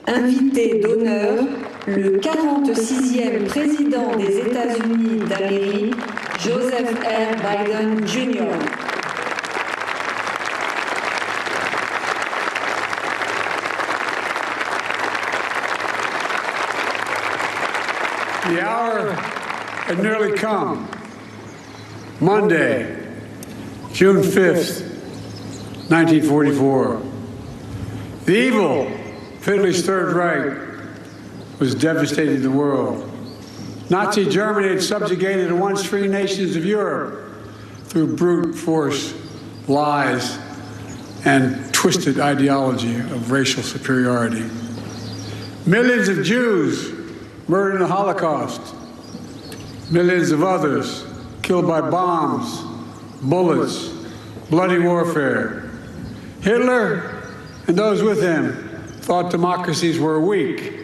Invité d'honneur, le 46e président des États-Unis d'Amérique, Joseph R. Biden Jr. The hour had nearly come. Monday, June 5th, 1944. The evil of Hitler's Third Reich was devastating the world. Nazi Germany had subjugated the once free nations of Europe through brute force, lies, and twisted ideology of racial superiority. Millions of Jews murdered in the Holocaust. Millions of others killed by bombs, bullets, bloody warfare. Hitler and those with him thought democracies were weak,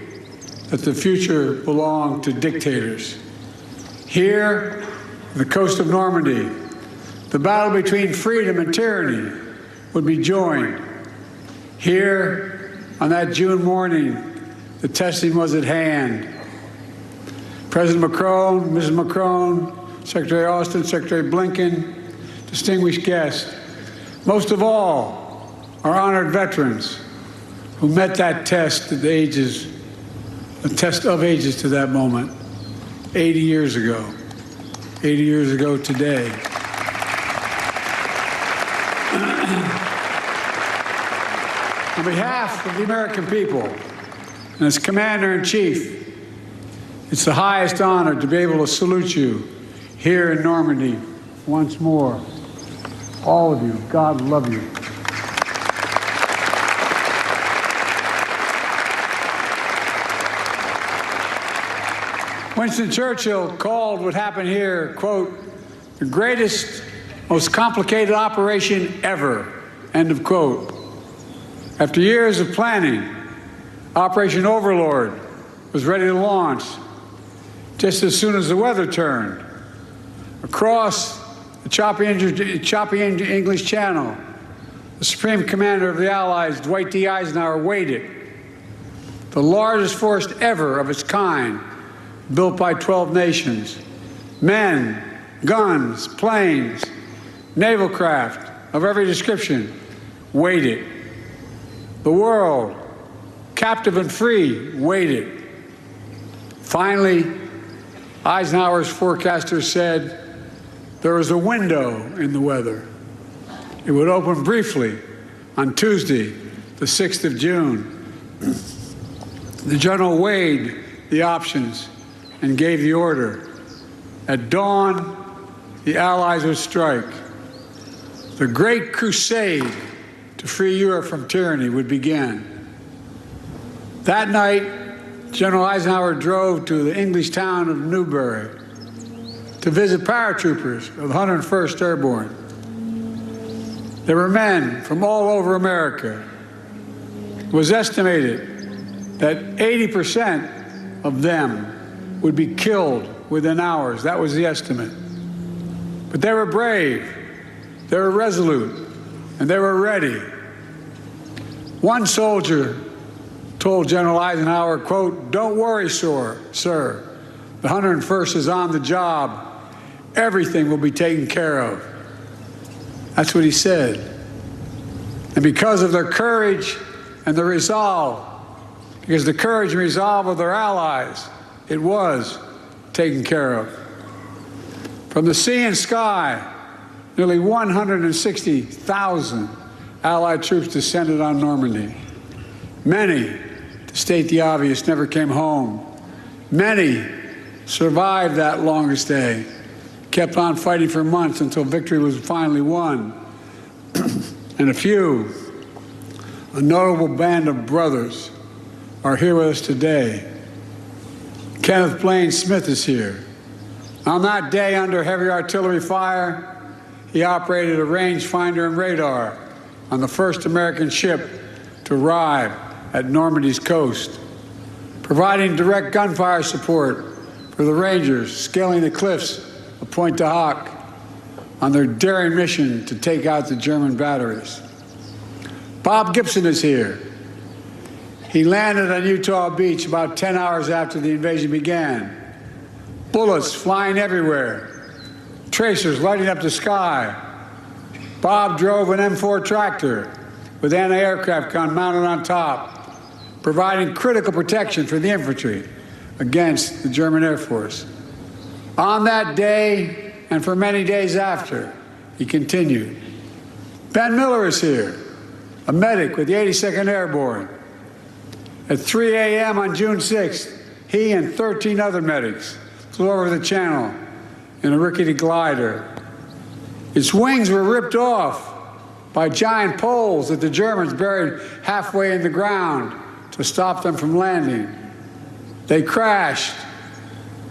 that the future belonged to dictators. Here, on the coast of Normandy, the battle between freedom and tyranny would be joined. Here, on that June morning, the testing was at hand. President Macron, Mrs. Macron, Secretary Austin, Secretary Blinken, distinguished guests, most of all, our honored veterans who met that test at the ages, a test of ages to that moment, 80 years ago. 80 years ago today. On behalf of the American people and as Commander-in-Chief, it's the highest honor to be able to salute you here in Normandy once more. All of you, God love you. Winston Churchill called what happened here, quote, the greatest, most complicated operation ever, end of quote. After years of planning, Operation Overlord was ready to launch just as soon as the weather turned. Across the choppy English Channel, the Supreme Commander of the Allies, Dwight D. Eisenhower, waited. The largest force ever of its kind, built by 12 nations. Men, guns, planes, naval craft of every description waited. The world, captive and free, waited. Finally, Eisenhower's forecaster said there was a window in the weather. It would open briefly on Tuesday, the 6th of June. The general weighed the options and gave the order. At dawn, the Allies would strike. The great crusade to free Europe from tyranny would begin. That night, General Eisenhower drove to the English town of Newbury to visit paratroopers of the 101st Airborne. There were men from all over America. It was estimated that 80% of them would be killed within hours. That was the estimate. But they were brave, they were resolute, and they were ready. One soldier told General Eisenhower, quote, don't worry, sir. The 101st is on the job. Everything will be taken care of. That's what he said. And because of their courage and their resolve, because the courage and resolve of their allies, it was taken care of. From the sea and sky, nearly 160,000 Allied troops descended on Normandy. Many, to state the obvious, never came home. Many survived that longest day, kept on fighting for months until victory was finally won. And a few, a notable band of brothers, are here with us today. Kenneth Blaine Smith is here. On that day, under heavy artillery fire, he operated a rangefinder and radar on the first American ship to arrive at Normandy's coast, providing direct gunfire support for the Rangers scaling the cliffs of Pointe du Hoc on their daring mission to take out the German batteries. Bob Gibson is here. He landed on Utah Beach about 10 hours after the invasion began. Bullets flying everywhere, tracers lighting up the sky. Bob drove an M4 tractor with anti-aircraft gun mounted on top, providing critical protection for the infantry against the German Air Force. On that day, and for many days after, he continued. Ben Miller is here, a medic with the 82nd Airborne. At 3 a.m. on June 6th, he and 13 other medics flew over the channel in a rickety glider. Its wings were ripped off by giant poles that the Germans buried halfway in the ground to stop them from landing. They crashed,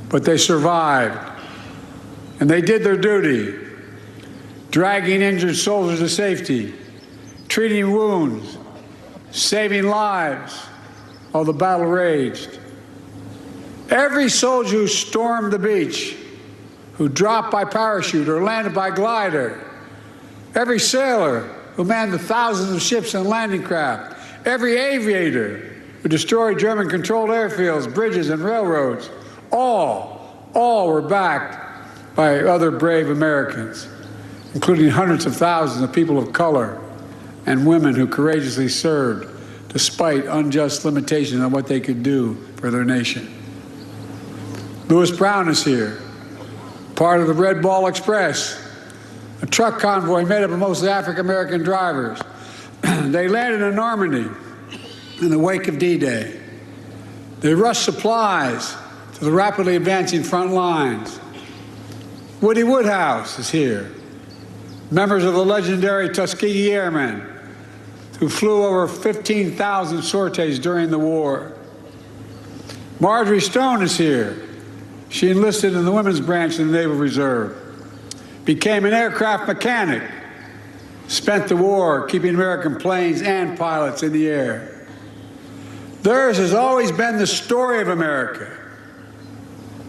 but they survived. And they did their duty, dragging injured soldiers to safety, treating wounds, saving lives while the battle raged. Every soldier who stormed the beach, who dropped by parachute or landed by glider, every sailor who manned the thousands of ships and landing craft, every aviator who destroyed German-controlled airfields, bridges, and railroads, all were backed by other brave Americans, including hundreds of thousands of people of color and women who courageously served despite unjust limitations on what they could do for their nation. Lewis Brown is here, part of the Red Ball Express, a truck convoy made up of mostly African-American drivers. They landed in Normandy in the wake of D-Day. They rushed supplies to the rapidly advancing front lines. Woody Woodhouse is here, members of the legendary Tuskegee Airmen, who flew over 15,000 sorties during the war. Marjorie Stone is here. She enlisted in the women's branch of the Naval Reserve, became an aircraft mechanic, spent the war keeping American planes and pilots in the air. Theirs has always been the story of America.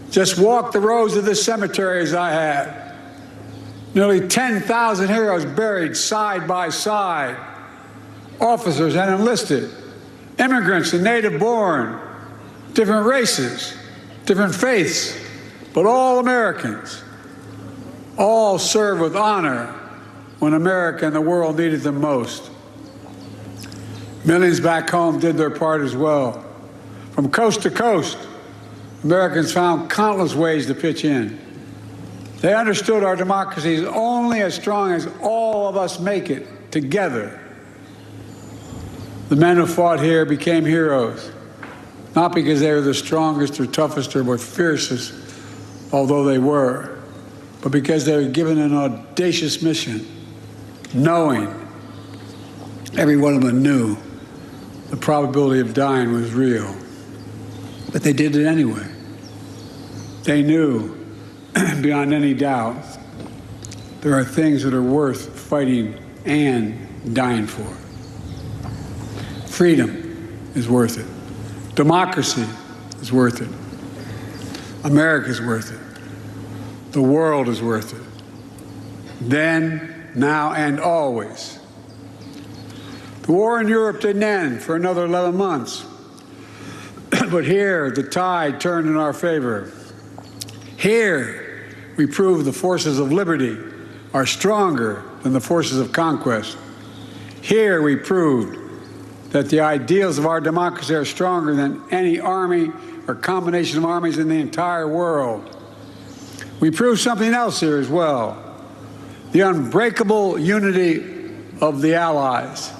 Just walk the rows of this cemetery as I have. Nearly 10,000 heroes buried side by side, officers and enlisted, immigrants and native-born, different races, different faiths, but all Americans. All served with honor when America and the world needed them most. Millions back home did their part as well. From coast to coast, Americans found countless ways to pitch in. They understood our democracy is only as strong as all of us make it together. The men who fought here became heroes, not because they were the strongest or toughest or more fiercest, although they were, but because they were given an audacious mission, knowing, every one of them knew, the probability of dying was real. But they did it anyway. They knew, beyond any doubt, there are things that are worth fighting and dying for. Freedom is worth it. Democracy is worth it. America is worth it. The world is worth it. Then, now, and always. The war in Europe didn't end for another 11 months. But here, the tide turned in our favor. Here, we proved the forces of liberty are stronger than the forces of conquest. Here, we proved that the ideals of our democracy are stronger than any army or combination of armies in the entire world. We proved something else here as well, the unbreakable unity of the Allies.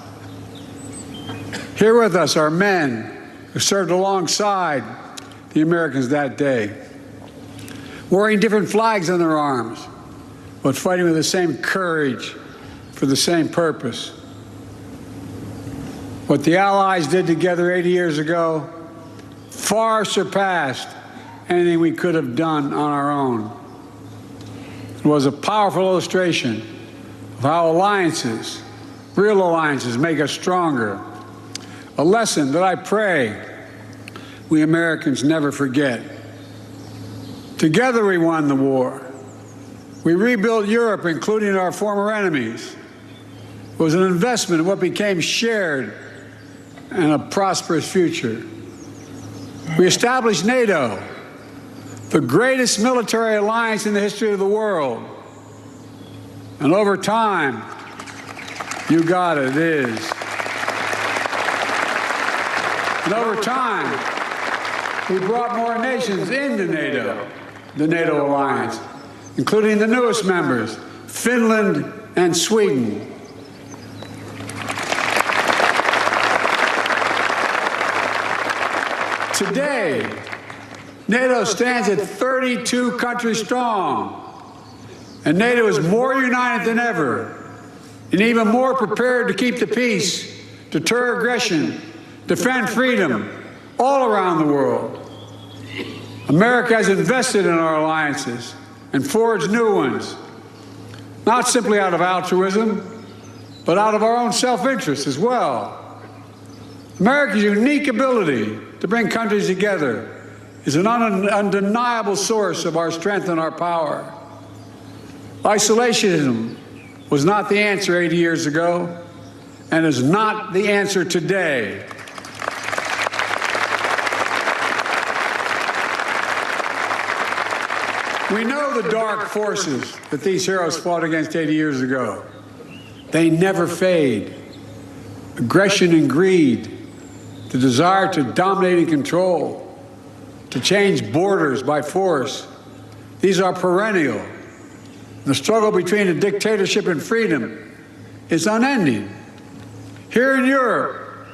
Here with us are men who served alongside the Americans that day, wearing different flags on their arms, but fighting with the same courage for the same purpose. What the Allies did together 80 years ago far surpassed anything we could have done on our own. It was a powerful illustration of how alliances, real alliances, make us stronger. A lesson that I pray we Americans never forget. Together we won the war. We rebuilt Europe, including our former enemies. It was an investment in what became shared and a prosperous future. We established NATO, the greatest military alliance in the history of the world. And over time, you got it, it is. And over time, we brought more nations into NATO, the NATO alliance, including the newest members, Finland and Sweden. Today, NATO stands at 32 countries strong, and NATO is more united than ever, and even more prepared to keep the peace, deter aggression, defend freedom all around the world. America has invested in our alliances and forged new ones, not simply out of altruism, but out of our own self-interest as well. America's unique ability to bring countries together is an undeniable source of our strength and our power. Isolationism was not the answer 80 years ago, and is not the answer today. We know the dark forces that these heroes fought against 80 years ago. They never fade. Aggression and greed, the desire to dominate and control, to change borders by force, these are perennial. The struggle between a dictatorship and freedom is unending. Here in Europe,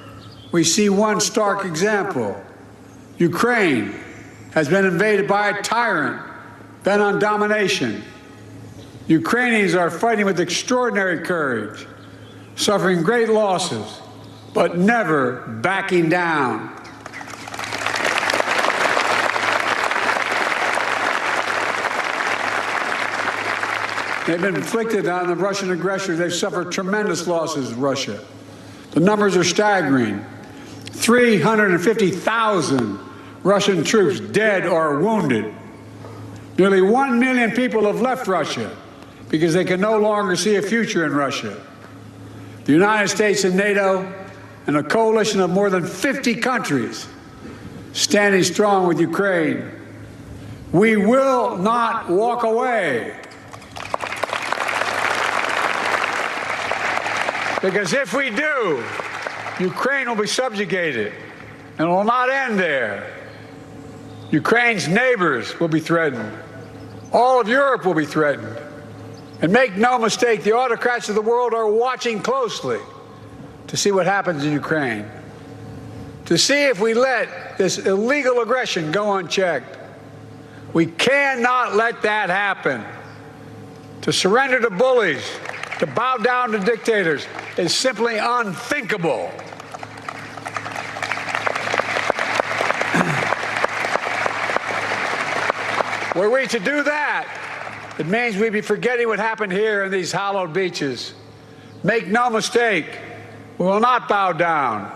we see one stark example. Ukraine has been invaded by a tyrant bent on domination. Ukrainians are fighting with extraordinary courage, suffering great losses, but never backing down. They've been inflicted on the Russian aggressors. They've suffered tremendous losses in Russia. The numbers are staggering. 350,000 Russian troops dead or wounded. Nearly 1 million people have left Russia because they can no longer see a future in Russia. The United States and NATO and a coalition of more than 50 countries standing strong with Ukraine. We will not walk away. Because if we do, Ukraine will be subjugated, and it will not end there. Ukraine's neighbors will be threatened. All of Europe will be threatened. And make no mistake, the autocrats of the world are watching closely to see what happens in Ukraine, to see if we let this illegal aggression go unchecked. We cannot let that happen. To surrender to bullies, to bow down to dictators, is simply unthinkable. Were we to do that, it means we'd be forgetting what happened here in these hallowed beaches. Make no mistake, we will not bow down.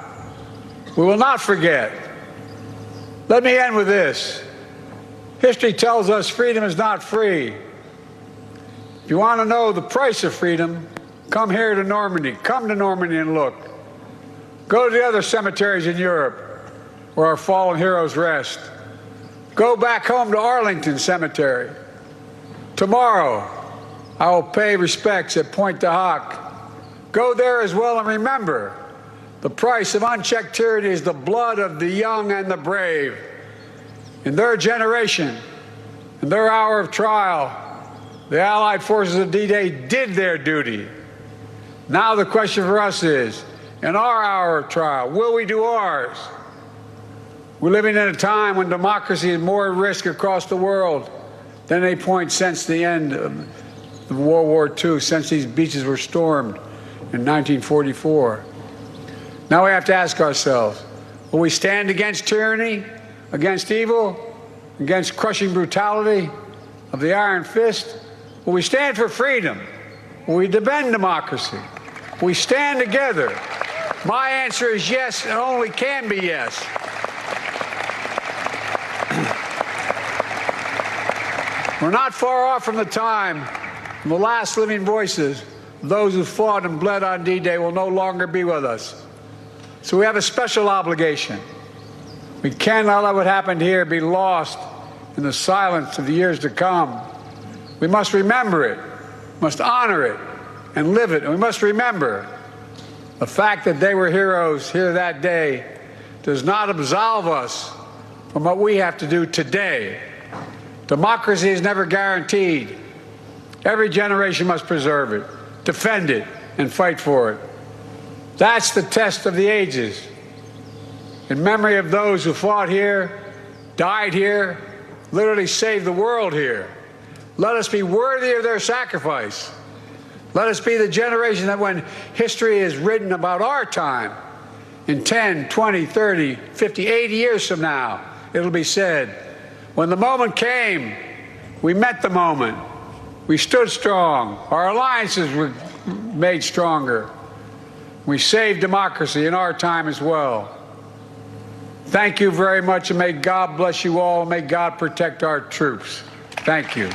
We will not forget. Let me end with this. History tells us freedom is not free. If you want to know the price of freedom, come here to Normandy. Come to Normandy and look. Go to the other cemeteries in Europe where our fallen heroes rest. Go back home to Arlington Cemetery. Tomorrow, I will pay respects at Pointe du Hoc. Go there as well and remember, the price of unchecked tyranny is the blood of the young and the brave. In their generation, in their hour of trial, the Allied forces of D-Day did their duty. Now the question for us is, in our hour of trial, will we do ours? We're living in a time when democracy is more at risk across the world than any point since the end of World War II, since these beaches were stormed in 1944. Now we have to ask ourselves, will we stand against tyranny, against evil, against crushing brutality of the iron fist? Will we stand for freedom? Will we defend democracy? Will we stand together? My answer is yes, and only can be yes. We're not far off from the time when the last living voices, those who fought and bled on D-Day, will no longer be with us. So we have a special obligation. We cannot let what happened here be lost in the silence of the years to come. We must remember it, must honor it, and live it. And we must remember the fact that they were heroes here that day does not absolve us from what we have to do today. Democracy is never guaranteed. Every generation must preserve it, defend it, and fight for it. That's the test of the ages. In memory of those who fought here, died here, literally saved the world here, let us be worthy of their sacrifice. Let us be the generation that when history is written about our time, in 10, 20, 30, 50, 80 years from now, it'll be said, when the moment came, we met the moment. We stood strong. Our alliances were made stronger. We saved democracy in our time as well. Thank you very much, and may God bless you all. May God protect our troops. Thank you.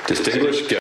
Distinguished guests.